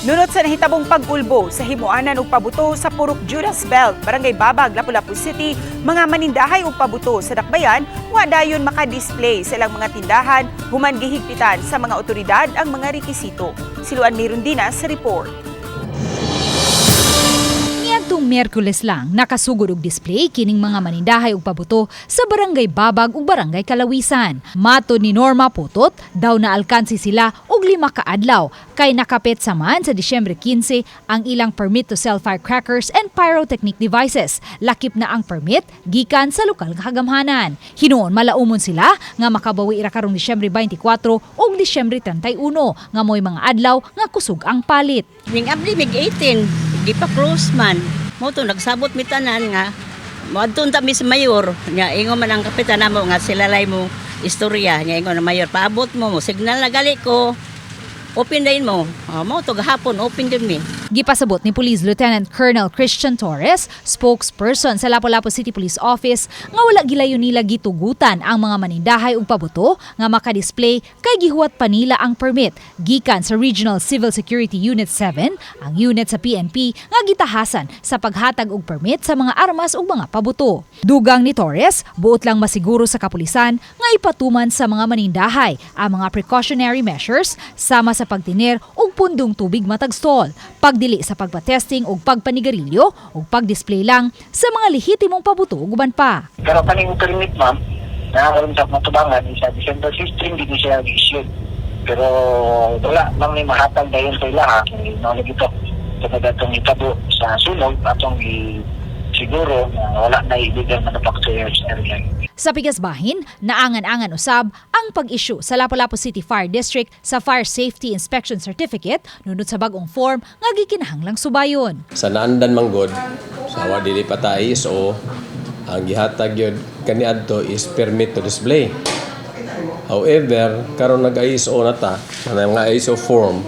Nunot sa nahitabong pag-ulbo sa himuanan ug pabuto sa Purok Judas Belt, Barangay Babag, Lapu-Lapu City, mga manindahay ug pabuto sa dakbayan wa dayon maka-display sa ilang mga tindahan human gihigpitan sa mga otoridad ang mga rekisito. Siluan Mirundina sa report. Niadtong Miyerkules lang nakasugod og display kining mga manindahay ug pabuto sa Barangay Babag ug Barangay Kalawisan. Matod ni Norma Putot, daw naalkansi sila og 5 ka adlaw kay nakapit saman sa Disyembre 15 ang ilang permit to sell firecrackers and pyrotechnic devices. Lakip na ang permit gikan sa lokal nga kagamhanan. Hinuon malaumon sila nga makabawi ra karong Disyembre 24 ug Disyembre 31 nga moy mga adlaw nga kusog ang palit. Ning abli mig 18 di pa close man. Mo to nagsabot mi tanan nga moadton ta mi sa mayor nya ingon man ang kapitan namo nga silalay mo istorya nya ingon na mayor paabot mo signal na gali ko. Open din mo. Mo to gahapon open din mi. Gipasabot ni Police Lieutenant Colonel Christian Torres, spokesperson sa Lapu-Lapu City Police Office, nga wala gilayon nila gitugutan ang mga manindahay ug pabuto nga maka-display kay gihuwat pa nila ang permit gikan sa Regional Civil Security Unit 7, ang unit sa PNP nga gitahasan sa paghatag og permit sa mga armas ug mga pabuto. Dugang ni Torres, buot lang masiguro sa kapulisan nga ipatuman sa mga manindahay ang mga precautionary measures sama sa pagtiner og pundong tubig matag stall, pagdili sa pagpa-testing ug pagpanigarilyo ug pag-display lang sa mga lehitimong pabuto ug uban pa. Pero kaning permit ma'am, nakakaroon sa matubangan sa December 15 hindi siya i-issue. Pero wala mang may mahatag dayon sa ilaha, knowledge ito sa dagatong itabo sa sulod atong siguro wala na illegal manufacturers area. Sa Pigasbahin, naangan-angan usab ang pag-issue sa Lapu-Lapu City Fire District sa Fire Safety Inspection Certificate nunod sa bagong form nga gikinahanglang subayon. Sa naandan manggod, sa awa dili pa ta ISO, ang gihatag yun kaniadto is permit to display. However, karon nag-ISO na ta, nga ISO form.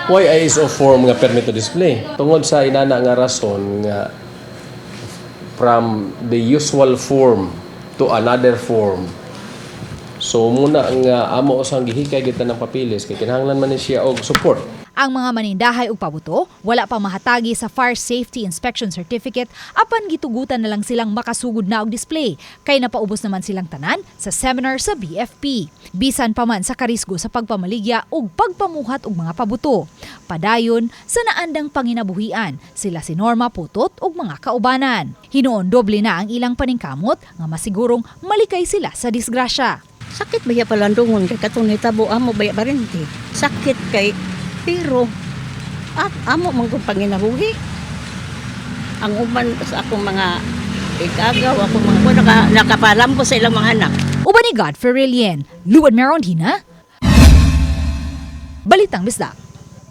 Why ISO form nga permit to display? Tungod sa inana nga rason nga from the usual form to another form. So muna nga amo usang gihikay kita ng papilis kay kinahanglan man ni siya og support. Ang mga manindahay ug pabuto wala pa mahatagi sa Fire Safety Inspection Certificate apan gitugutan na lang silang makasugod na og display kay napaubos naman silang tanan sa seminar sa BFP. Bisan pa man sa karisgo sa pagpamaligya ug pagpamuhat og mga pabuto. Padayon sa naandang panginabuhian sila si Norma Putot ug mga kaubanan. Hinuon doble na ang ilang paningkamot nga masigurong malikay sila sa disgrasya. Sakit ba ya palandungon kay katong nitabo amo baya barente. Sakit kay pero at amo man kung panginabuhi. Ang uban sa akong mga ikagaw, akong mga nakapalampo sa ilang mga anak. Uban ni Godfrey Rilien, Luan Merondina, Balitang Bisdak.